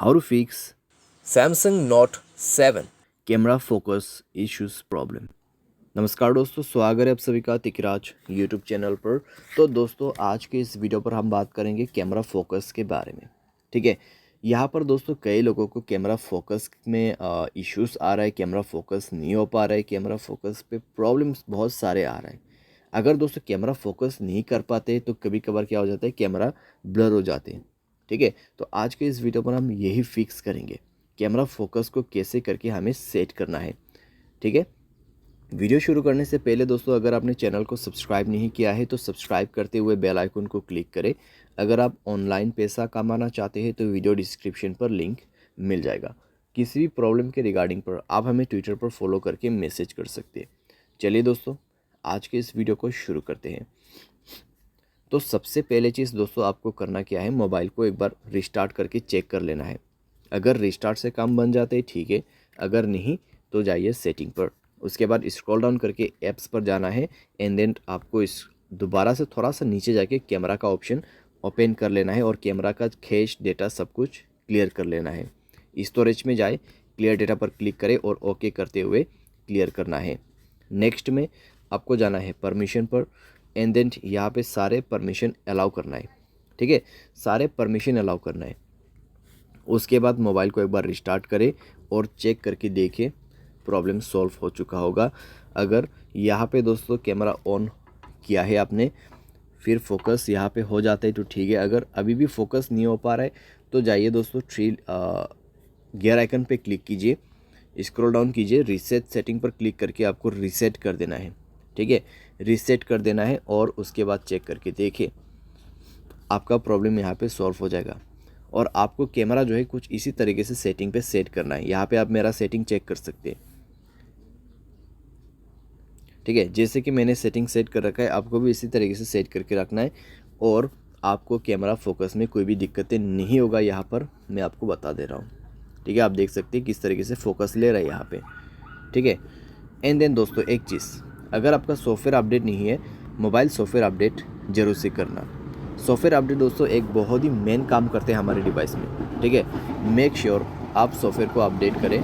How to fix Samsung Note 7। Camera focus issues problem. नमस्कार दोस्तों, स्वागत है आप सभी का तिकराज यूट्यूब चैनल पर। तो दोस्तों, आज के इस वीडियो पर हम बात करेंगे कैमरा फोकस के बारे में। ठीक है, यहाँ पर दोस्तों कई लोगों को कैमरा फोकस में इश्यूज आ रहा है, कैमरा फोकस नहीं हो पा रहा है, कैमरा फोकस पे प्रॉब्लम्स बहुत सारे आ रहे हैं। अगर दोस्तों कैमरा फोकस नहीं कर पाते तो कभी कभार क्या हो जाता है, कैमरा ब्लर हो जाते हैं। ठीक है, तो आज के इस वीडियो पर हम यही फिक्स करेंगे, कैमरा फोकस को कैसे करके हमें सेट करना है। ठीक है, वीडियो शुरू करने से पहले दोस्तों, अगर आपने चैनल को सब्सक्राइब नहीं किया है तो सब्सक्राइब करते हुए बेल आइकन को क्लिक करें। अगर आप ऑनलाइन पैसा कमाना चाहते हैं तो वीडियो डिस्क्रिप्शन पर लिंक मिल जाएगा। किसी भी प्रॉब्लम के रिगार्डिंग पर आप हमें ट्विटर पर फॉलो करके मैसेज कर सकते हैं। चलिए दोस्तों, आज के इस वीडियो को शुरू करते हैं। तो सबसे पहले चीज़ दोस्तों आपको करना क्या है, मोबाइल को एक बार रिस्टार्ट करके चेक कर लेना है। अगर रिस्टार्ट से काम बन जाते हैं ठीक है, अगर नहीं तो जाइए सेटिंग पर। उसके बाद स्क्रॉल डाउन करके ऐप्स पर जाना है एंड देन आपको इस दोबारा से थोड़ा सा नीचे जाके कैमरा का ऑप्शन ओपन कर लेना है और कैमरा का कैश डेटा सब कुछ क्लियर कर लेना है। स्टोरेज में जाए, क्लियर डेटा पर क्लिक करें और ओके करते हुए क्लियर करना है। नेक्स्ट में आपको जाना है परमिशन पर एंड देन यहाँ पे सारे परमिशन अलाउ करना है। ठीक है, सारे परमिशन अलाउ करना है। उसके बाद मोबाइल को एक बार रिस्टार्ट करें और चेक करके देखें प्रॉब्लम सॉल्व हो चुका होगा। अगर यहाँ पे दोस्तों कैमरा ऑन किया है आपने, फिर फोकस यहाँ पे हो जाता है तो ठीक है। अगर अभी भी फोकस नहीं हो पा रहा है तो जाइए दोस्तों गियर आइकन पे क्लिक कीजिए, स्क्रॉल डाउन कीजिए, रीसेट सेटिंग पर क्लिक करके आपको रीसेट कर देना है। ठीक है, रीसेट कर देना है और उसके बाद चेक करके देखिए आपका प्रॉब्लम यहाँ पे सॉल्व हो जाएगा। और आपको कैमरा जो है कुछ इसी तरीके से सेटिंग पे सेट करना है। यहाँ पे आप मेरा सेटिंग चेक कर सकते हैं। ठीक है, जैसे कि मैंने सेटिंग सेट कर रखा है, आपको भी इसी तरीके से सेट करके रखना है और आपको कैमरा फोकस में कोई भी दिक्कतें नहीं होगा। यहाँ पर मैं आपको बता दे रहा हूँ। ठीक है, आप देख सकते हैं किस तरीके से फोकस ले रहा है यहाँ पे। ठीक है, एंड देन दोस्तों एक चीज़, अगर आपका सॉफ्टवेयर अपडेट नहीं है, मोबाइल सॉफ्टवेयर अपडेट जरूर से करना। सॉफ्टवेयर अपडेट दोस्तों एक बहुत ही मेन काम करते हैं हमारे डिवाइस में। ठीक है, मेक श्योर आप सॉफ्टवेयर को अपडेट करें।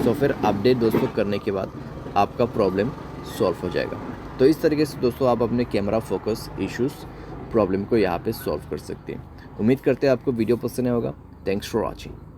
सॉफ्टवेयर अपडेट दोस्तों करने के बाद आपका प्रॉब्लम सॉल्व हो जाएगा। तो इस तरीके से दोस्तों आप अपने कैमरा फोकस इश्यूज़ प्रॉब्लम को यहाँ पे सॉल्व कर सकते हैं। उम्मीद करते हैं आपको वीडियो पसंद आया होगा। Thanks for watching.